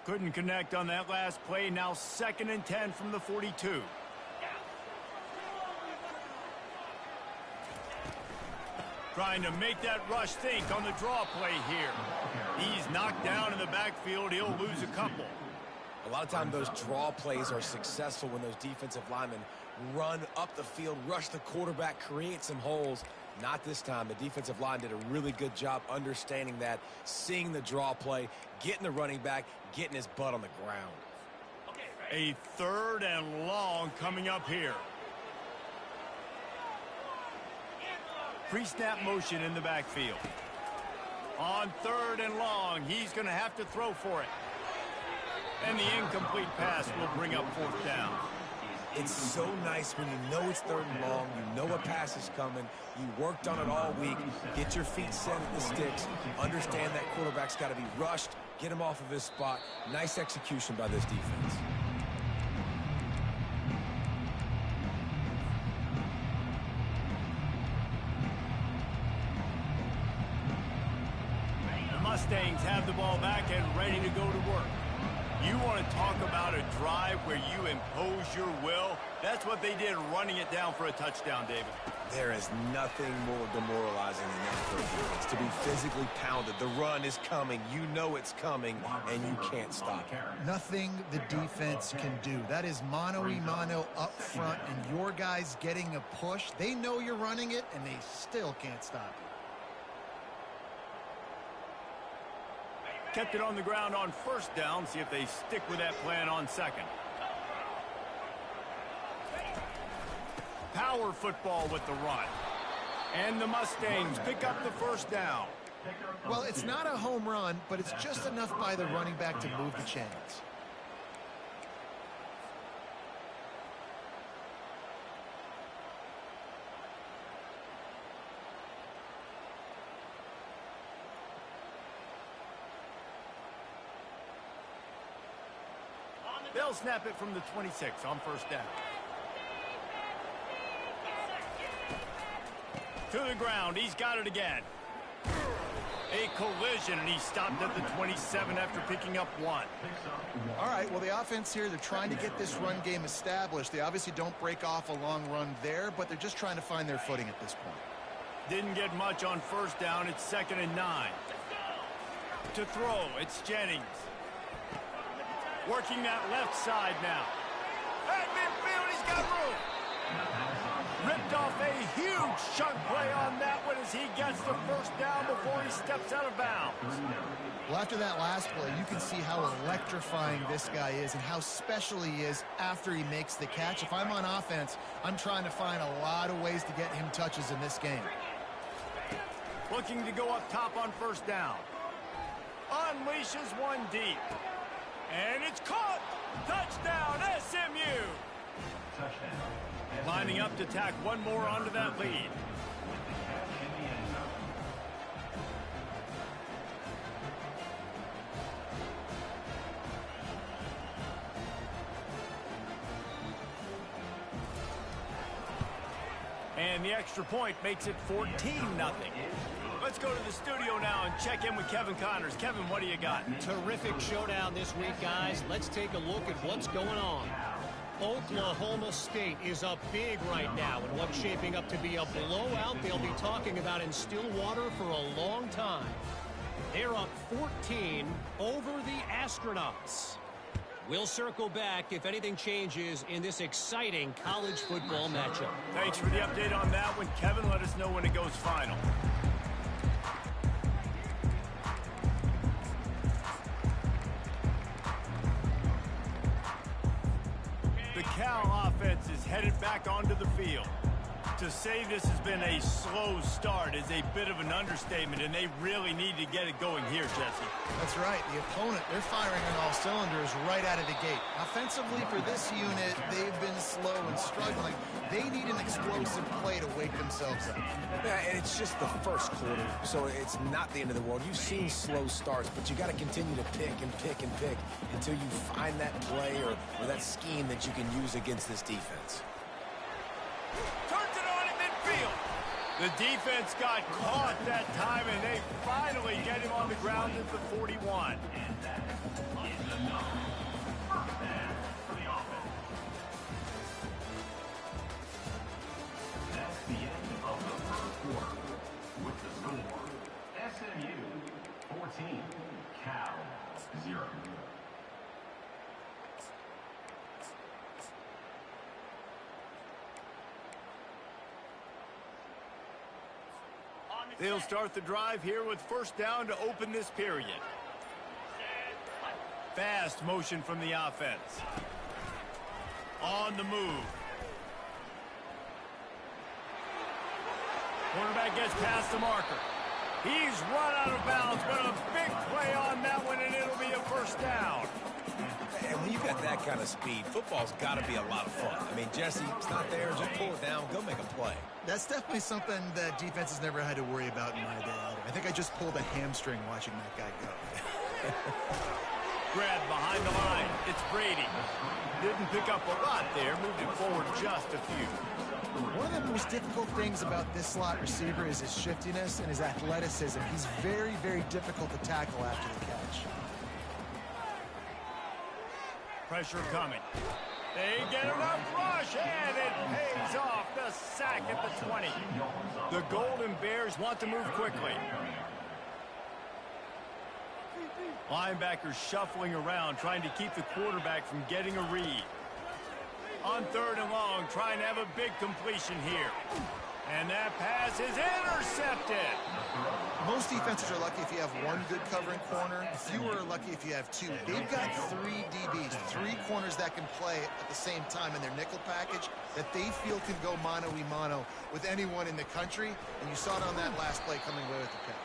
Couldn't connect on that last play. Now 2nd and 10 from the 42. Trying to make that rush think on the draw play here. He's knocked down in the backfield. He'll lose a couple. A lot of times those draw plays are successful when those defensive linemen run up the field, rush the quarterback, create some holes. Not this time. The defensive line did a really good job understanding that, seeing the draw play, getting the running back, getting his butt on the ground. A 3rd and long coming up here. Pre-snap motion in the backfield. On 3rd and long, he's going to have to throw for it. And the incomplete pass will bring up 4th down. It's so nice when you know it's 3rd and long, you know a pass is coming, you worked on it all week, get your feet set at the sticks, understand that quarterback's got to be rushed, get him off of his spot. Nice execution by this defense. The Mustangs have the ball back and ready to go to work. You want to talk about a drive where you impose your will? That's what they did, running it down for a touchdown, David. There is nothing more demoralizing than that for a defense, to be physically pounded. The run is coming. You know it's coming, and you can't stop it. Nothing the defense can do. That is mano-a-mano up front, and your guys getting a push. They know you're running it, and they still can't stop you. Kept it on the ground on 1st down. See if they stick with that plan on 2nd. Power football with the run. And the Mustangs pick up the 1st down. Well, it's not a home run, but it's just enough by the running back to move the chains. They'll snap it from the 26 on 1st down. To the ground. He's got it again. A collision, and he stopped at the 27 after picking up 1. All right, well, the offense here, they're trying to get this run game established. They obviously don't break off a long run there, but they're just trying to find their footing at this point. Didn't get much on 1st down. It's 2nd and 9. To throw, it's Jennings. Working that left side now. At midfield, he's got room. Ripped off a huge chunk play on that one as he gets the 1st down before he steps out of bounds. Well, after that last play, you can see how electrifying this guy is and how special he is after he makes the catch. If I'm on offense, I'm trying to find a lot of ways to get him touches in this game. Looking to go up top on 1st down. Unleashes one deep. And it's caught! Touchdown, SMU! Lining up to tack one more onto that lead. And the extra point makes it 14-0. Let's go to the studio now and check in with Kevin Connors. Kevin, what do you got? Terrific showdown this week, guys. Let's take a look at what's going on. Oklahoma State is up big right now in what's shaping up to be a blowout they'll be talking about in Stillwater for a long time. They're up 14 over the Astronauts. We'll circle back if anything changes in this exciting college football matchup. Thanks for the update on that one, Kevin. Let us know when it goes final. The Cal offense is headed back onto the field. To say this has been a slow start is a bit of an understatement, and they really need to get it going here, Jesse. That's right. The opponent, they're firing on all cylinders right out of the gate. Offensively, for this unit, they've been slow and struggling. They need an explosive play to wake themselves up. Yeah, and it's just the first quarter, so it's not the end of the world. You've seen slow starts, but you got to continue to pick and pick and pick until you find that play or that scheme that you can use against this defense. Turns it on in midfield. The defense got caught that time, and they finally get him on the ground at the 41. They'll start the drive here with first down to open this period. Fast motion from the offense. On the move. Quarterback gets past the marker. He's run out of bounds, but a big play on that one, and it'll be a first down. And when you got that kind of speed, football's got to be a lot of fun. I mean, Jesse, it's not there. Just pull it down. Go make a play. That's definitely something that defense has never had to worry about in my day either. I think I just pulled a hamstring watching that guy go. Grab behind the line. It's Brady. Didn't pick up a lot there. Moved it forward just a few. One of the most difficult things about this slot receiver is his shiftiness and his athleticism. He's very, very difficult to tackle after the catch. Pressure coming. They get enough rush, and it pays off. The sack at the 20. The Golden Bears want to move quickly. Linebackers shuffling around, trying to keep the quarterback from getting a read. On 3rd and long, trying to have a big completion here. And that pass is intercepted. Most defenses are lucky if you have one good covering corner. Fewer are lucky if you have two. They've got 3 DBs, 3 corners that can play at the same time in their nickel package that they feel can go mano-a-mano with anyone in the country. And you saw it on that last play coming away with the pick.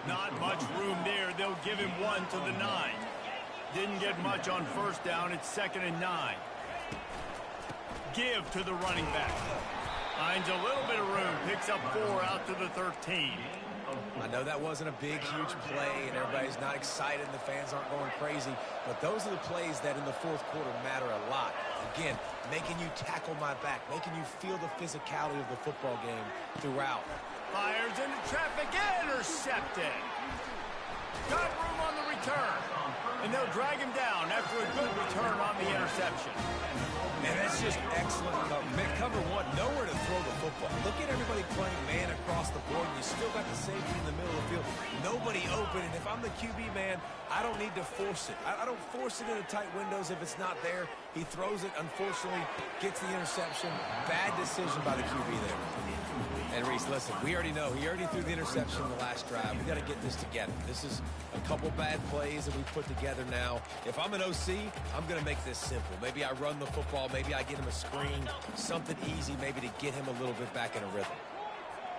Not much room there. They'll give him 1 to the 9. Didn't get much on first down. It's 2nd and 9. Give to the running back. Finds a little bit of room, picks up 4 out to the 13. I know that wasn't a big, huge play, and everybody's not excited, and the fans aren't going crazy, but those are the plays that in the 4th quarter matter a lot. Again, making you tackle my back, making you feel the physicality of the football game throughout. Fires into traffic, intercepted. Got room on the return, and they'll drag him down after a good return on the interception. Man, that's just excellent cover 1, nowhere to throw the football. Look at everybody playing man across the board, and you still got the safety in the middle of the field. Nobody open, and if I'm the QB, man, I don't need to force it. I don't force it into tight windows if it's not there. He throws it, unfortunately, gets the interception. Bad decision by the QB there. And Reese, listen, we already know. He already threw the interception in the last drive. We got to get this together. This is a couple bad plays that we put together now. If I'm an OC, I'm going to make this simple. Maybe I run the football. Maybe I get him a screen, something easy maybe to get him a little bit back in a rhythm.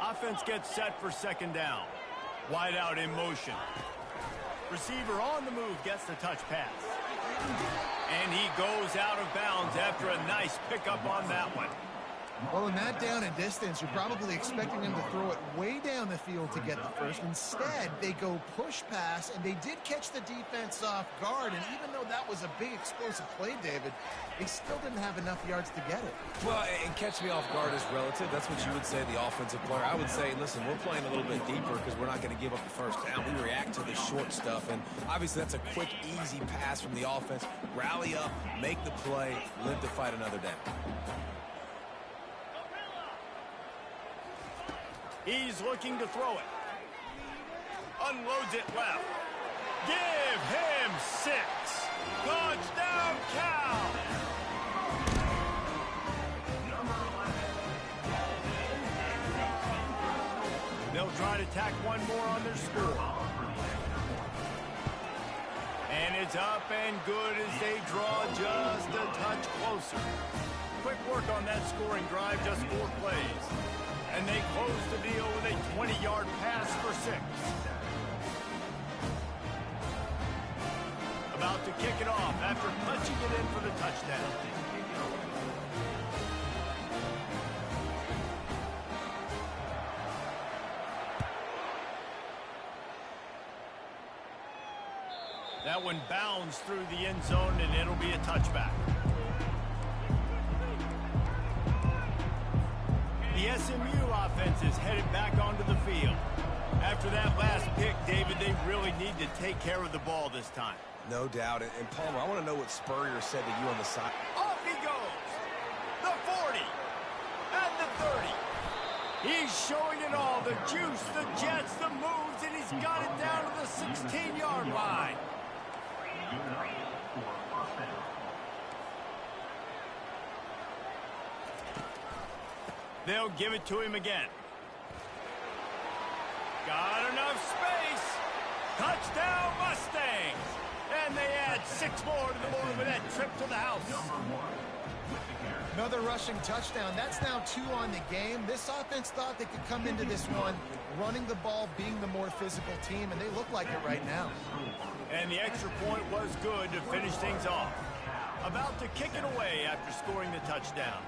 Offense gets set for 2nd down. Wide out in motion. Receiver on the move gets the touch pass. And he goes out of bounds after a nice pickup on that one. Well, in that down and distance, you're probably expecting him to throw it way down the field to get the first. Instead, they go push pass, and they did catch the defense off guard. And even though that was a big explosive play, David, they still didn't have enough yards to get it. Well, and catch me off guard is relative. That's what you would say, the offensive player. I would say, listen, we're playing a little bit deeper because we're not going to give up the first down. We react to the short stuff, and obviously that's a quick, easy pass from the offense. Rally up, make the play, live to fight another down. He's looking to throw it. Unloads it left. Give him 6. Touchdown, Cal! They'll try to tack one more on their score. And it's up and good as they draw just a touch closer. Quick work on that scoring drive, just 4 plays. And they close the deal with a 20-yard pass for 6. About to kick it off after punching it in for the touchdown. That one bounds through the end zone, and it'll be a touchback. The SMU offense is headed back onto the field. After that last pick, David, they really need to take care of the ball this time. No doubt. And Palmer, I want to know what Spurrier said to you on the side. Off he goes. The 40. And the 30. He's showing it all. The juice, the jets, the moves, and he's got it down to the 16-yard line. They'll give it to him again. Got enough space. Touchdown Mustangs. And they add 6 more to the board with that trip to the house. Another rushing touchdown. That's now 2 on the game. This offense thought they could come into this one running the ball, being the more physical team, and they look like it right now. And the extra point was good to finish things off. About to kick it away after scoring the touchdown.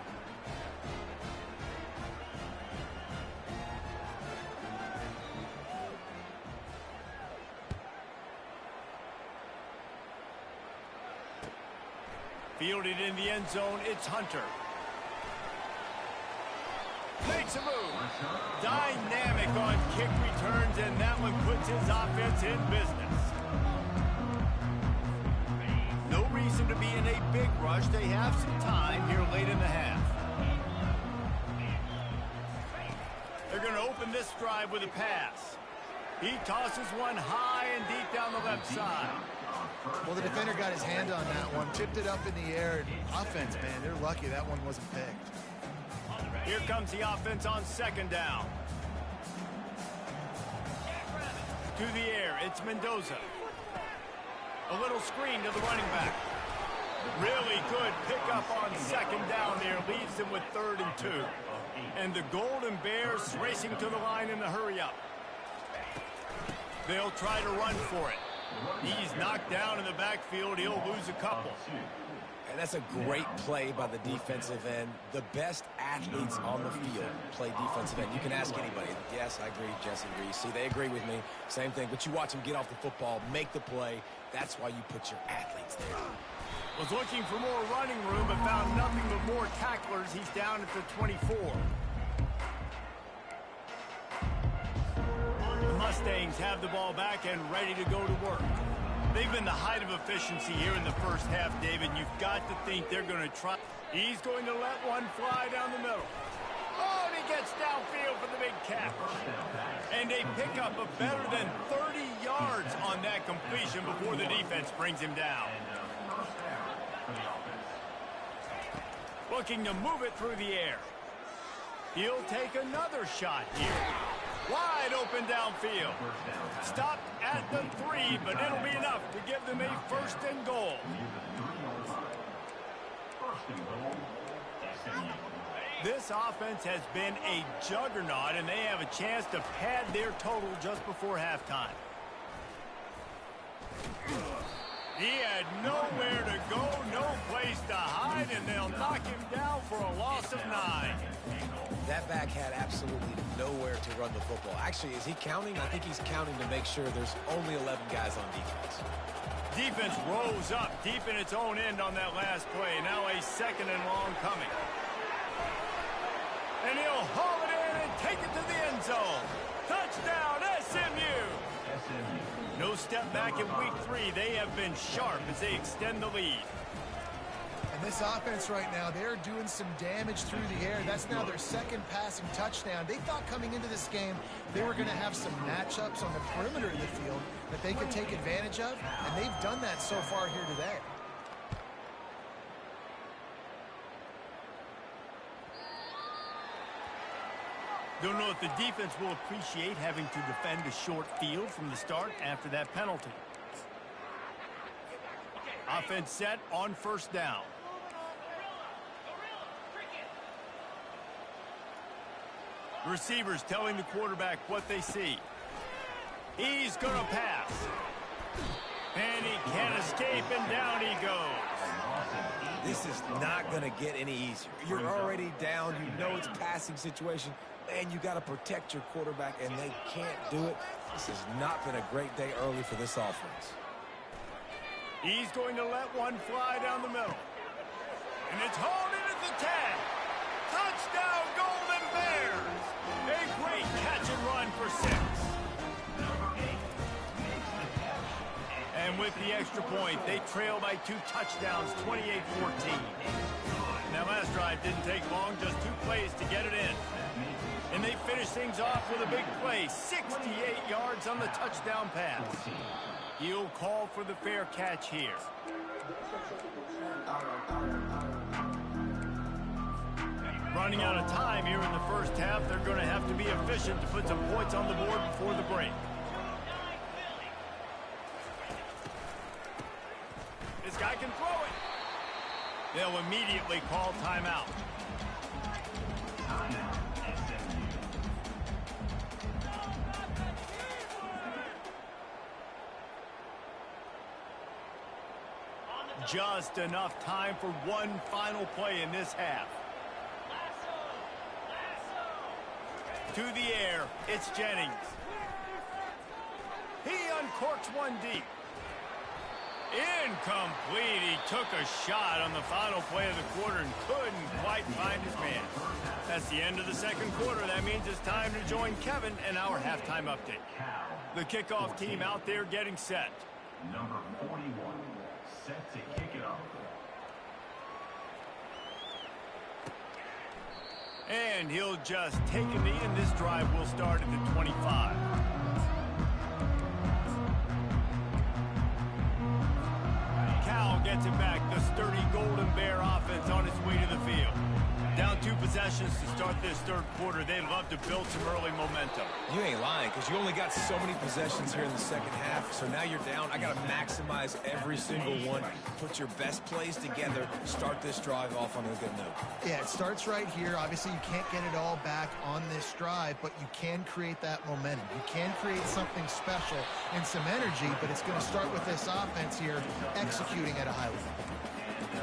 Fielded in the end zone, it's Hunter. Makes a move. Dynamic on kick returns, and that one puts his offense in business. No reason to be in a big rush. They have some time here late in the half. They're going to open this drive with a pass. He tosses one high and deep down the left side. Well, the defender got his hand on that one, tipped it up in the air. Offense, man, they're lucky that one wasn't picked. Here comes the offense on 2nd down. To the air, it's Mendoza. A little screen to the running back. Really good pickup on 2nd down there. Leaves them with 3rd and 2. And the Golden Bears racing to the line in the hurry-up. They'll try to run for it. He's knocked down in the backfield. He'll lose a couple. And that's a great play by the defensive end. The best athletes on the field play defensive end. You can ask anybody. Yes, I agree. Jesse agrees. See, they agree with me. Same thing. But you watch them get off the football, make the play. That's why you put your athletes there. Was looking for more running room, but found nothing but more tacklers. He's down at the 24. The Mustangs have the ball back and ready to go to work. They've been the height of efficiency here in the first half, David. You've got to think they're going to try. He's going to let one fly down the middle. Oh, and he gets downfield for the big catch. And a pickup of better than 30 yards on that completion before the defense brings him down. Looking to move it through the air. He'll take another shot here. Wide open downfield. Stopped at the 3, but it'll be enough to give them a 1st and goal. This offense has been a juggernaut, and they have a chance to pad their total just before halftime. He had nowhere to go, no place to hide, and they'll knock him down for a loss of 9. That back had absolutely nowhere to run the football. Actually, is he counting? I think he's counting to make sure there's only 11 guys on defense. Defense rose up deep in its own end on that last play. Now a 2nd and long coming. And he'll haul it in and take it to the end zone. Touchdown, SMU! No step back in week 3. They have been sharp as they extend the lead. And this offense right now, they're doing some damage through the air. That's now their 2nd passing touchdown. They thought coming into this game they were going to have some matchups on the perimeter of the field that they could take advantage of, and they've done that so far here today. Don't know if the defense will appreciate having to defend a short field from the start after that penalty. Offense set on 1st down. The receivers telling the quarterback what they see. He's going to pass. And he can't escape, and down he goes. This is not going to get any easier. You're already down. You know it's a passing situation. And you got to protect your quarterback, and they can't do it. This has not been a great day early for this offense. He's going to let one fly down the middle. And it's hauled in at the 10. Touchdown, Golden Bears! A great catch and run for 6. And with the extra point, they trail by 2 touchdowns, 28-14. That last drive didn't take long, just 2 plays to get it in. And they finish things off with a big play, 68 yards on the touchdown pass. He'll call for the fair catch here. Running out of time here in the first half, they're going to have to be efficient to put some points on the board before the break. This guy can throw it. They'll immediately call timeout. Just enough time for one final play in this half. To the air, it's Jennings. He uncorks one deep. Incomplete. He took a shot on the final play of the quarter and couldn't quite find his man. That's the end of the second quarter. That means it's time to join Kevin in our halftime update. The kickoff team out there getting set. Number 41, set to kick it off. And he'll just take a knee, and this drive will start at the 25. Cal gets it back. The sturdy Golden Bear offense on its way to the field. Down 2 possessions to start this third quarter. They'd love to build some early momentum. You ain't lying, because you only got so many possessions here in the second half. So now you're down. I got to maximize every single one. Put your best plays together. Start this drive off on a good note. Yeah, it starts right here. Obviously, you can't get it all back on this drive, but you can create that momentum. You can create something special and some energy, but it's going to start with this offense here executing at a high level.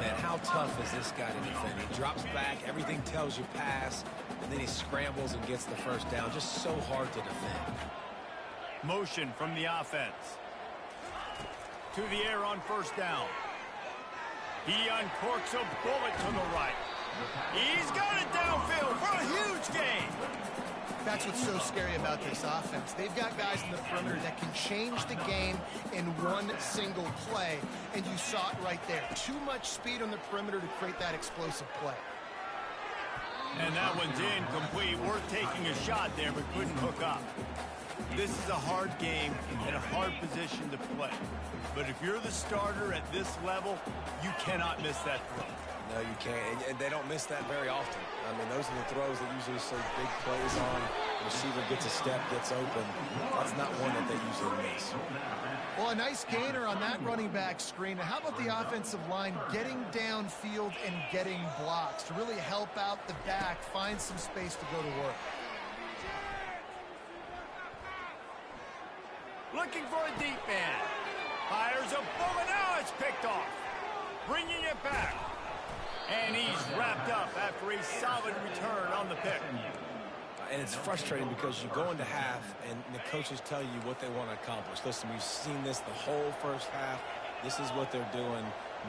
Man, how tough is this guy to defend? He drops back, everything tells you pass, and then he scrambles and gets the first down. Just so hard to defend. Motion from the offense. To the air on first down. He uncorks a bullet to the right. He's got it downfield for a huge gain. That's what's so scary about this offense. They've got guys in the perimeter that can change the game in one single play, and you saw it right there. Too much speed on the perimeter to create that explosive play. And that one's incomplete. We're taking a shot there, but couldn't hook up. This is a hard game and a hard position to play. But if you're the starter at this level, you cannot miss that throw. No, you can't, and they don't miss that very often. I mean, those are the throws that usually see big plays on. The receiver gets a step, gets open. That's not one that they usually miss. Well, a nice gainer on that running back screen. Now, how about the offensive line getting downfield and getting blocks to really help out the back, find some space to go to work? Looking for a deep man. Fires a bullet. Now it's picked off. Bringing it back. And he's wrapped up after a solid return on the pick. And it's frustrating because you go into half and the coaches tell you what they want to accomplish. Listen, we've seen this the whole first half. This is what they're doing.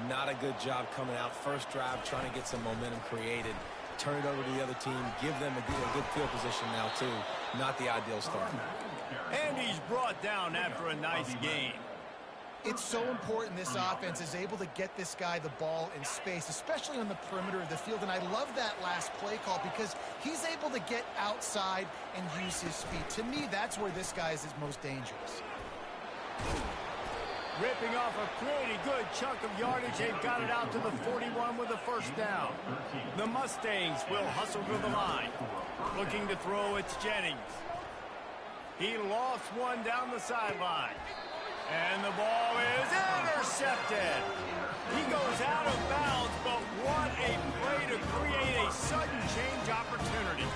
Not a good job coming out. First drive, trying to get some momentum created. Turn it over to the other team. Give them a good field position now, too. Not the ideal start. And he's brought down after a nice gain. It's so important this offense is able to get this guy the ball in space, especially on the perimeter of the field. And I love that last play call because he's able to get outside and use his speed. To me, that's where this guy is his most dangerous. Ripping off a pretty good chunk of yardage. They've got it out to the 41 with a first down. The Mustangs will hustle to the line. Looking to throw, it's Jennings. He lofts one down the sideline. And the ball is intercepted. He goes out of bounds, but what a play to create a sudden change opportunity.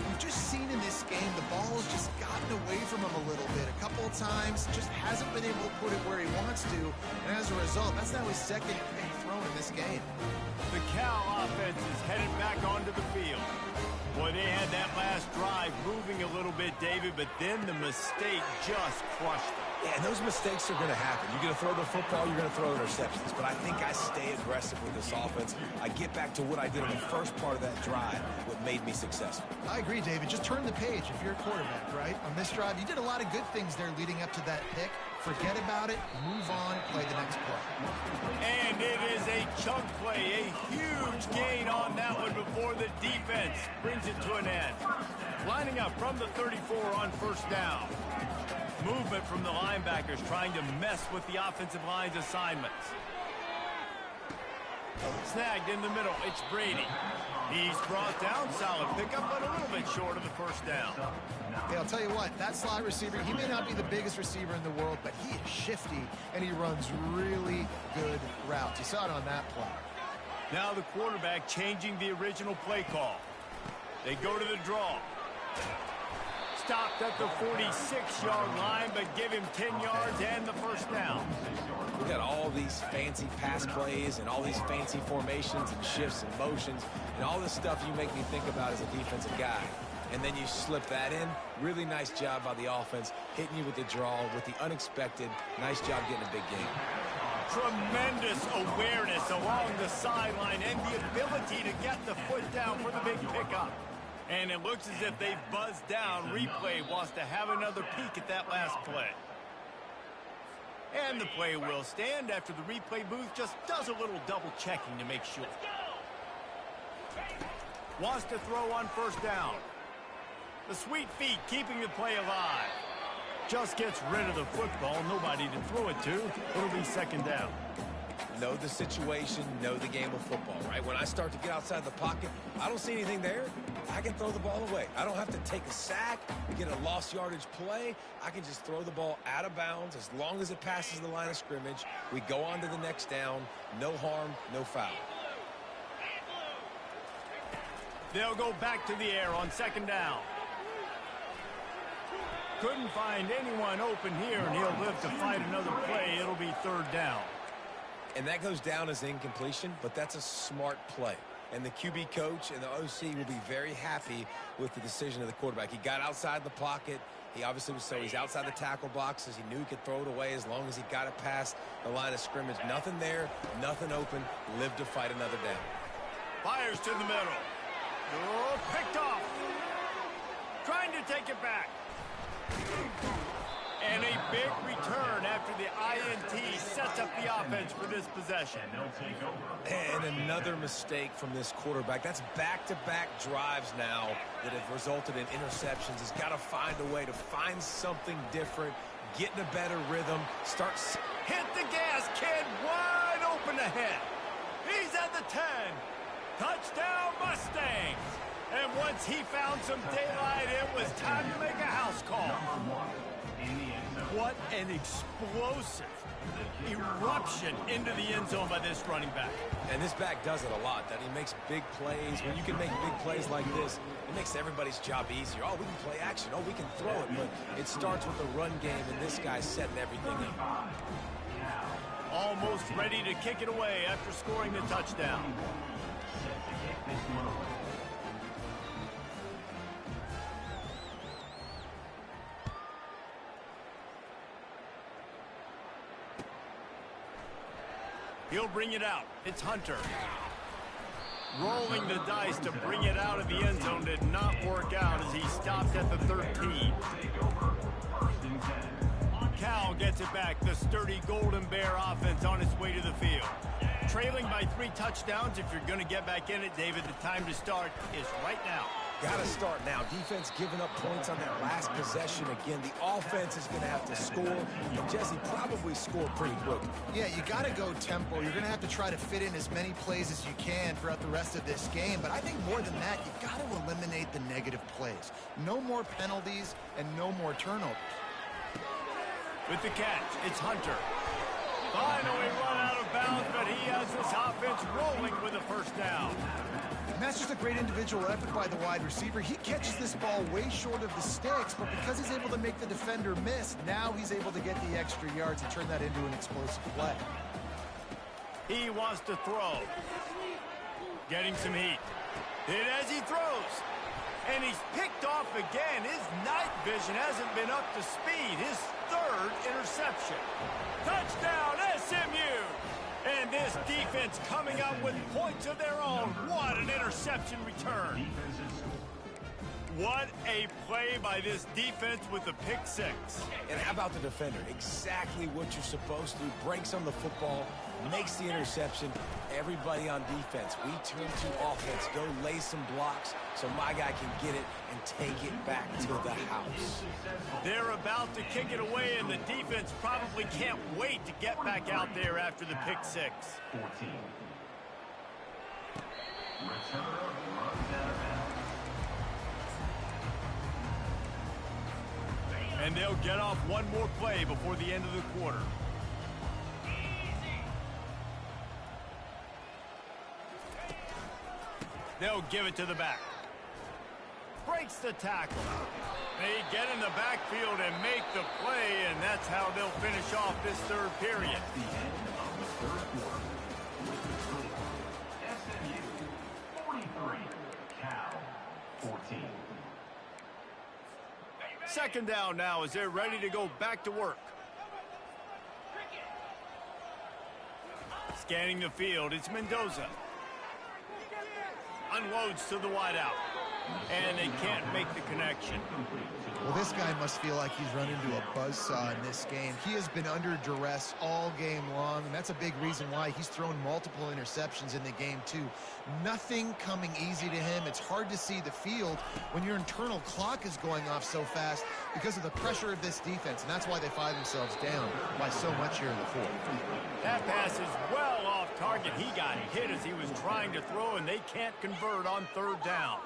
We've just seen in this game the ball has just gotten away from him a little bit. A couple of times, just hasn't been able to put it where he wants to. And as a result, that's now his second big throw in this game. The Cal offense is headed back onto the field. Boy, they had that last drive moving a little bit, David, but then the mistake just crushed them. Yeah, and those mistakes are going to happen. You're going to throw the football, you're going to throw interceptions. But I think I stay aggressive with this offense. I get back to what I did in the first part of that drive, what made me successful. I agree, David. Just turn the page if you're a quarterback, right? On this drive, you did a lot of good things there leading up to that pick. Forget about it, move on, play the next play. And it is a chunk play, a huge gain on that one before the defense brings it to an end. Lining up from the 34 on first down. Movement from the linebackers trying to mess with the offensive line's assignments. Snagged in the middle. It's Brady. He's brought down. Solid pickup, but a little bit short of the first down. Hey, I'll tell you what, that slot receiver, he may not be the biggest receiver in the world, but he is shifty, and he runs really good routes. You saw it on that play. Now the quarterback changing the original play call. They go to the draw. Stopped at the 46-yard line, but give him 10 yards and the first down. We got all these fancy pass plays and all these fancy formations and shifts and motions and all this stuff you make me think about as a defensive guy. And then you slip that in. Really nice job by the offense, hitting you with the draw, with the unexpected. Nice job getting a big game. Tremendous awareness along the sideline and the ability to get the foot down for the big pickup. And it looks as if they've buzzed down. Replay wants to have another peek at that last play. And the play will stand after the replay booth just does a little double checking to make sure. Wants to throw on first down. The sweet feet keeping the play alive. Just gets rid of the football. Nobody to throw it to. It'll be second down. Know the situation, know the game of football, right? When I start to get outside the pocket, I don't see anything there. I can throw the ball away. I don't have to take a sack, get a lost yardage play. I can just throw the ball out of bounds as long as it passes the line of scrimmage. We go on to the next down. No harm, no foul. They'll go back to the air on second down. Couldn't find anyone open here, and he'll live to fight another play. It'll be third down. And that goes down as incompletion, but that's a smart play. And the QB coach and the OC will be very happy with the decision of the quarterback. He got outside the pocket. He obviously was he's outside the tackle boxes. He knew he could throw it away as long as he got it past the line of scrimmage. Nothing there, nothing open. Lived to fight another down. Fires to the middle. Oh, picked off. Trying to take it back. And a big return after the INT sets up the offense for this possession. And another mistake from this quarterback. That's back-to-back drives now that have resulted in interceptions. He's got to find a way to find something different, get in a better rhythm, Hit the gas, kid. Wide open ahead. He's at the 10. Touchdown, Mustangs. And once he found some daylight, it was time to make a house call. What an explosive eruption into the end zone by this running back. And this back does it a lot, that he makes big plays. When you can make big plays like this, it makes everybody's job easier. Oh, we can play action. Oh, we can throw it. But it starts with the run game, and this guy's setting everything up. Almost ready to kick it away after scoring the touchdown. He'll bring it out. It's Hunter. Rolling the dice to bring it out of the end zone did not work out as he stopped at the 13. Cal gets it back. The sturdy Golden Bear offense on its way to the field. Trailing by 3 touchdowns. If you're going to get back in it, David, the time to start is right now. Got to start now. Defense giving up points on that last possession. Again, the offense is going to have to score. And Jesse probably score pretty quick. Yeah, you got to go tempo. You're going to have to try to fit in as many plays as you can throughout the rest of this game. But I think more than that, you got to eliminate the negative plays. No more penalties and no more turnovers. With the catch, it's Hunter. Finally run out of bounds, but he has this offense rolling with a first down. And that's just a great individual effort by the wide receiver. He catches this ball way short of the sticks, but because he's able to make the defender miss, now he's able to get the extra yards and turn that into an explosive play. He wants to throw. Getting some heat. Hit as he throws. And he's picked off again. His night vision hasn't been up to speed. His 3rd interception. Touchdown, SMU! And this defense coming up with points of their own. What an interception return. What a play by this defense with the pick 6. And how about the defender? Exactly what you're supposed to do. Breaks on the football, makes the interception. Everybody on defense, we turn to offense. Go lay some blocks so my guy can get it and take it back to the house. They're about to kick it away, and the defense probably can't wait to get back out there after the pick 6. Returner runs out of bounds. And they'll get off one more play before the end of the quarter. They'll give it to the back. Breaks the tackle. They get in the backfield and make the play, and that's how they'll finish off this third period. The end of the third quarter. With the score, SMU 43, Cal 14. Second down now as they're ready to go back to work. Scanning the field, it's Mendoza. Unloads to the wideout. And they can't make the connection. Well, this guy must feel like he's run into a buzzsaw in this game. He has been under duress all game long, and that's a big reason why he's thrown multiple interceptions in the game, too. Nothing coming easy to him. It's hard to see the field when your internal clock is going off so fast because of the pressure of this defense, and that's why they find themselves down by so much here in the fourth. That pass is well off target. He got hit as he was trying to throw, and they can't convert on third down.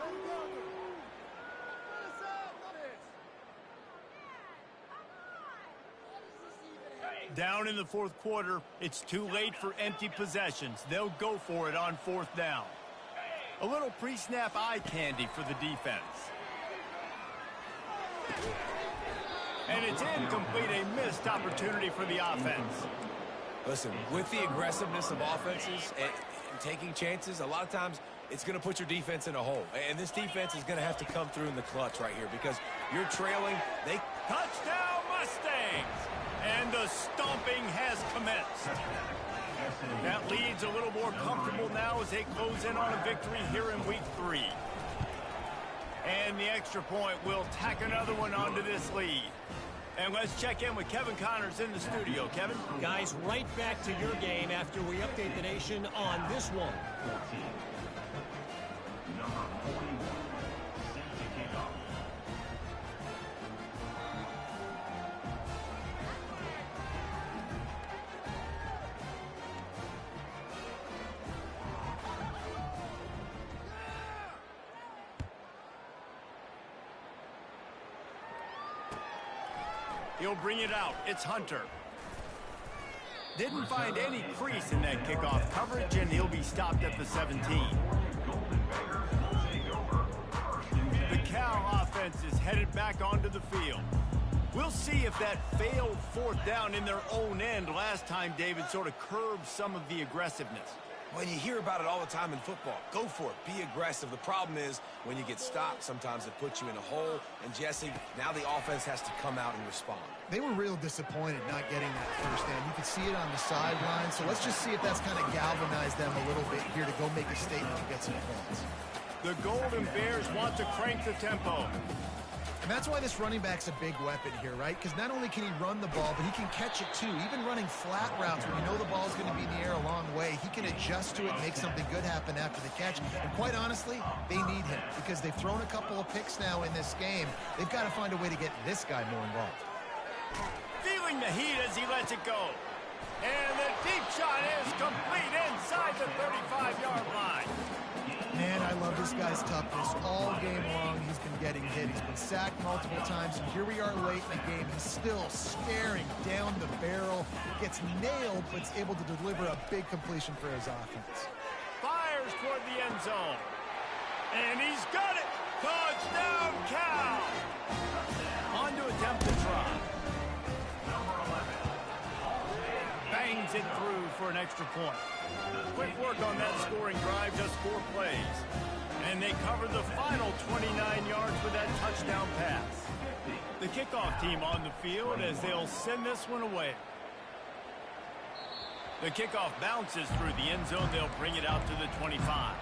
Down in the fourth quarter, it's too late for empty possessions. They'll go for it on fourth down. A little pre-snap eye candy for the defense. And it's incomplete, a missed opportunity for the offense. Listen, with the aggressiveness of offenses and taking chances, a lot of times it's going to put your defense in a hole. And this defense is going to have to come through in the clutch right here because you're trailing. Touchdown Mustangs! And the stomping has commenced. That lead's a little more comfortable now as they close in on a victory here in week 3. And the extra point will tack another one onto this lead. And let's check in with Kevin Connors in the studio. Kevin? Guys, right back to your game after we update the nation on this one. 14. Number 41, set to kick off. He'll bring it out. It's Hunter. Didn't find any crease in that kickoff coverage, and he'll be stopped at the 17. The Cal offense is headed back onto the field. We'll see if that failed fourth down in their own end last time, David, sort of curbed some of the aggressiveness. Well, you hear about it all the time in football. Go for it. Be aggressive. The problem is when you get stopped, sometimes it puts you in a hole. And, Jesse, now the offense has to come out and respond. They were real disappointed not getting that first down. You could see it on the sideline. So let's just see if that's kind of galvanized them a little bit here to go make a statement and get some points. The Golden Bears want to crank the tempo. And that's why this running back's a big weapon here, right? Because not only can he run the ball, but he can catch it too. Even running flat routes when you know the ball's going to be in the air a long way, he can adjust to it and make something good happen after the catch. And quite honestly, they need him because they've thrown a couple of picks now in this game. They've got to find a way to get this guy more involved. Feeling the heat as he lets it go. And the deep shot is complete inside the 35-yard line. Man, I love this guy's toughness. All game long, he's been getting hit. He's been sacked multiple times, and here we are late in the game. He's still staring down the barrel, gets nailed, but is able to deliver a big completion for his offense. Fires toward the end zone. And he's got it. Touchdown, Cal. On to attempt the try. Bangs it through for an extra point. Quick work on that scoring drive, just 4 plays. And they cover the final 29 yards with that touchdown pass. The kickoff team on the field as they'll send this one away. The kickoff bounces through the end zone. They'll bring it out to the 25.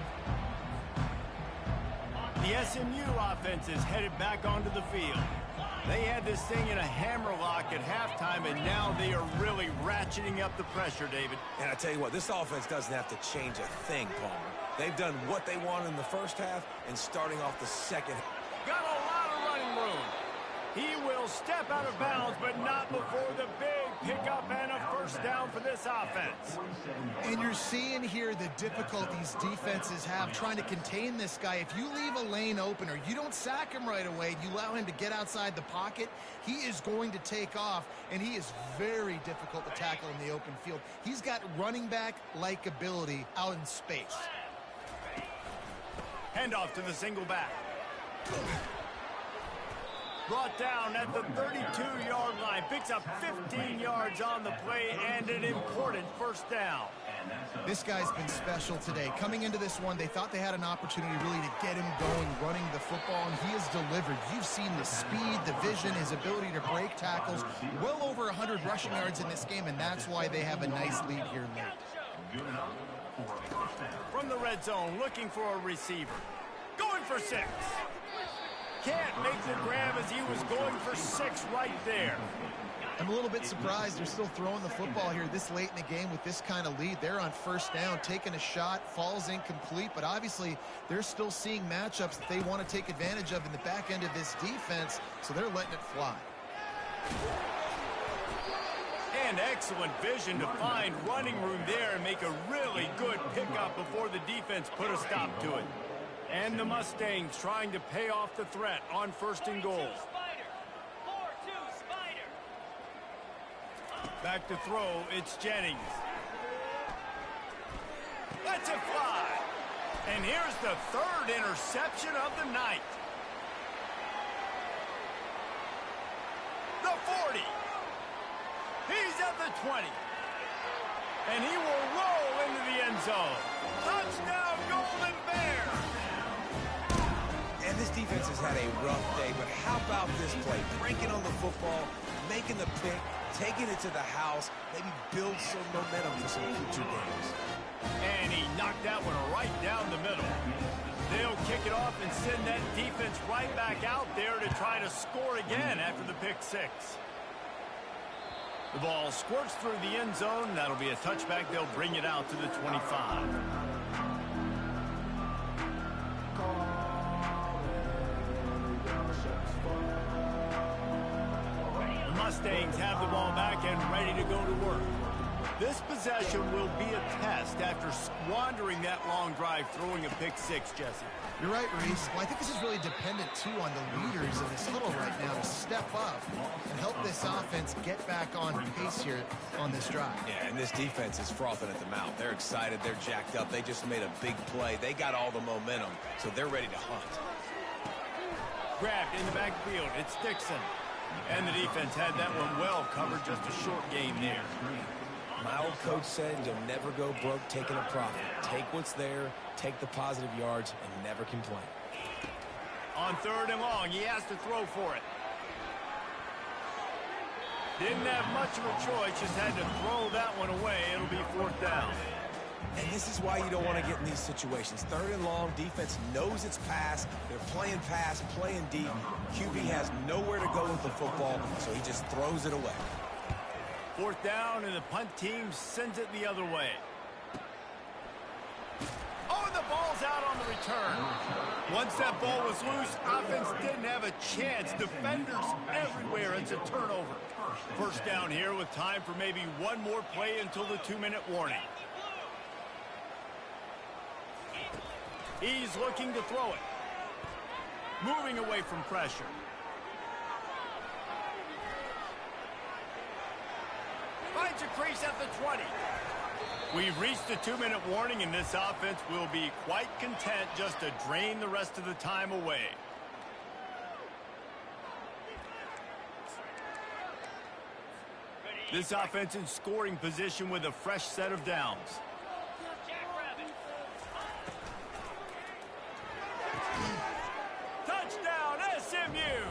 The SMU offense is headed back onto the field. They had this thing in a hammerlock at halftime, and now they are really ratcheting up the pressure, David. And I tell you what, this offense doesn't have to change a thing, Palmer. They've done what they wanted in the first half and starting off the second. Got a lot of running room. He will step out of bounds, but not before the big pickup and a first down for this offense. And you're seeing here the difficulties defenses have trying to contain this guy. If you leave a lane open or you don't sack him right away, you allow him to get outside the pocket, he is going to take off, and he is very difficult to tackle in the open field. He's got running back-like ability out in space. Handoff to the single back. Brought down at the 32-yard line. Picks up 15 yards on the play and an important first down. This guy's been special today. Coming into this one, they thought they had an opportunity really to get him going, running the football, and he has delivered. You've seen the speed, the vision, his ability to break tackles. Well over 100 rushing yards in this game, and that's why they have a nice lead here late. From the red zone, looking for a receiver. Going for 6. Can't make the grab as he was going for 6 right there. I'm a little bit surprised they're still throwing the football here this late in the game with this kind of lead. They're on first down, taking a shot, falls incomplete, but obviously they're still seeing matchups that they want to take advantage of in the back end of this defense, so they're letting it fly. And excellent vision to find running room there and make a really good pickup before the defense put a stop to it. And the Mustangs trying to pay off the threat on first and goal. Back to throw, it's Jennings. Lets it fly. And here's the 3rd interception of the night. The 40. He's at the 20. And he will roll into the end zone. Touchdown, Golden Bears. And this defense has had a rough day, but how about this play? Breaking on the football, making the pick, taking it to the house, maybe build some momentum for some future games. And he knocked that one right down the middle. They'll kick it off and send that defense right back out there to try to score again after the pick 6. The ball squirts through the end zone. That'll be a touchback. They'll bring it out to the 25. The Mustangs have the ball back and ready to go to work. This possession will be a test after squandering that long drive, throwing a pick 6, Jesse. You're right, Reese. Well, I think this is really dependent, too, on the leaders of this huddle right now to step up and help this offense get back on pace here on this drive. Yeah, and this defense is frothing at the mouth. They're excited. They're jacked up. They just made a big play. They got all the momentum, so they're ready to hunt. Grabbed in the backfield. It's Dixon. And the defense had that one well covered. Just a short game there. My old coach said you'll never go broke taking a profit. Take what's there, take the positive yards, and never complain. On 3rd and long, he has to throw for it. Didn't have much of a choice, just had to throw that one away. It'll be 4th down. And this is why you don't want to get in these situations. 3rd and long, defense knows it's pass. They're playing pass, playing deep. QB has nowhere to go with the football, so he just throws it away. 4th down, and the punt team sends it the other way. Oh, and the ball's out on the return. Once that ball was loose, offense didn't have a chance. Defenders everywhere. It's a turnover. First down here with time for maybe one more play until the 2-minute warning. He's looking to throw it. Moving away from pressure. Finds a crease at the 20. We've reached a 2-minute warning, and this offense will be quite content just to drain the rest of the time away. This offense in scoring position with a fresh set of downs. Touchdown, SMU!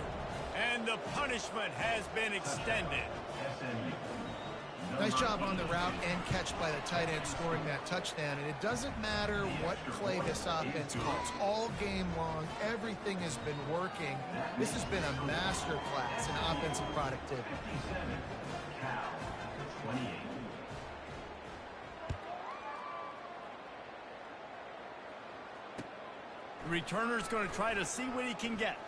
And the punishment has been extended. Nice job on the route and catch by the tight end scoring that touchdown. And it doesn't matter what play this offense calls. All game long, everything has been working. This has been a master class in offensive productivity. The returner's going to try to see what he can get.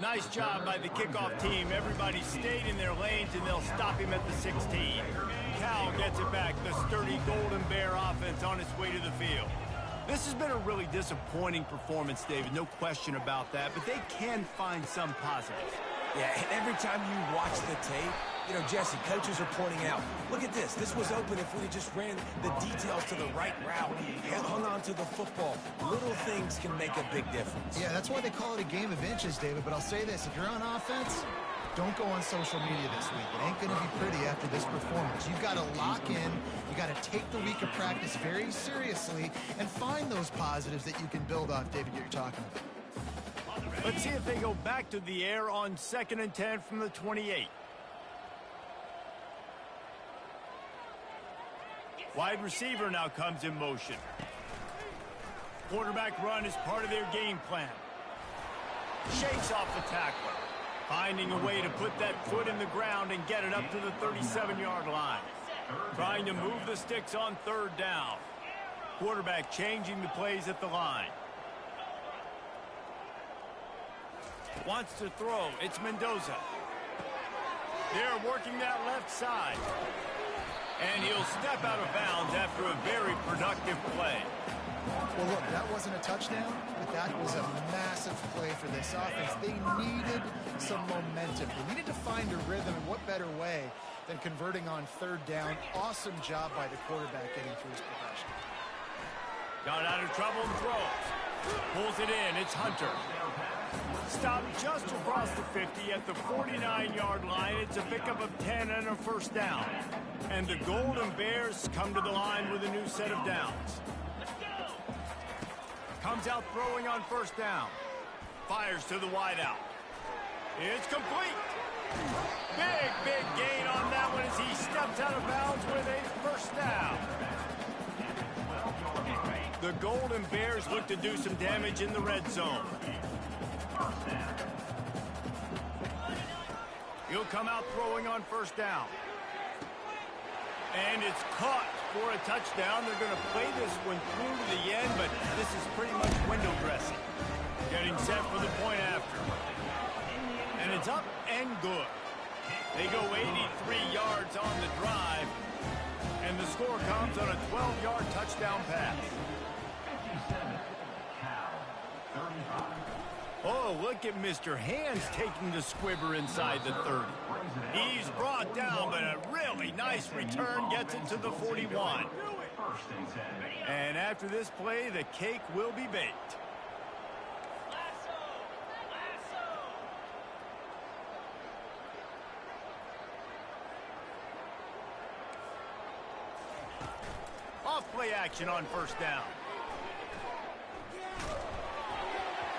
Nice job by the kickoff team. Everybody stayed in their lanes, and they'll stop him at the 16. Cal gets it back. The sturdy Golden Bear offense on its way to the field. This has been a really disappointing performance, David. No question about that, but they can find some positives. Yeah, and every time you watch the tape, you know, Jesse, coaches are pointing out, look at this. This was open if we just ran the details to the right route, hung on to the football. Little things can make a big difference. Yeah, that's why they call it a game of inches, David. But I'll say this, if you're on offense, don't go on social media this week. It ain't going to be pretty after this performance. You've got to lock in. You got to take the week of practice very seriously and find those positives that you can build off, David, you're talking about. Let's see if they go back to the air on 2nd and 10 from the 28. Wide receiver now comes in motion. Quarterback run is part of their game plan. Shakes off the tackler. Finding a way to put that foot in the ground and get it up to the 37-yard line. Trying to move the sticks on 3rd down. Quarterback changing the plays at the line. Wants to throw. It's Mendoza. They're working that left side. And he'll step out of bounds after a very productive play. Well, look, that wasn't a touchdown, but that was a massive play for this offense. They needed some momentum. They needed to find a rhythm, and what better way than converting on 3rd down. Awesome job by the quarterback getting through his progression. Got out of trouble and throws. Pulls it in. It's Hunter. Stopped just across the 50 at the 49-yard line. It's a pickup of 10 and a 1st down. And the Golden Bears come to the line with a new set of downs. Comes out throwing on 1st down. Fires to the wideout. It's complete. Big gain on that one as he steps out of bounds with a 1st down. The Golden Bears look to do some damage in the red zone. He'll come out throwing on 1st down. And it's caught for a touchdown. They're going to play this one through to the end, but this is pretty much window dressing. Getting set for the point after. And it's up and good. They go 83 yards on the drive, and the score comes on a 12-yard touchdown pass. Oh, look at Mr. Hands taking the squibber inside the 30. He's brought down, but a really nice return gets it to the 41. And after this play, the cake will be baked. Off play action on 1st down.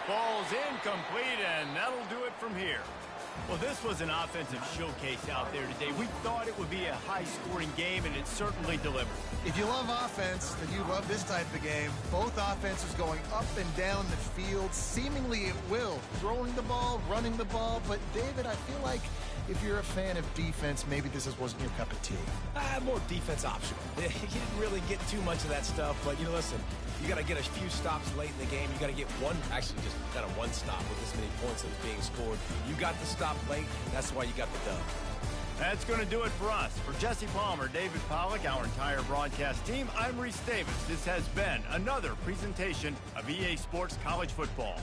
Ball's incomplete, and that'll do it from here. Well, this was an offensive showcase out there today. We thought it would be a high-scoring game, and it certainly delivered. If you love offense, then you love this type of game. Both offenses going up and down the field, seemingly at will. Throwing the ball, running the ball. But, David, I feel like if you're a fan of defense, maybe this wasn't your cup of tea. More defense optional. You didn't really get too much of that stuff, but, you know, listen, you got to get a few stops late in the game. You got to get one, actually just kind of one stop with this many points that was being scored. You got the stop late. That's why you got the dub. That's going to do it for us. For Jesse Palmer, David Pollack, our entire broadcast team, I'm Reese Davis. This has been another presentation of EA Sports College Football.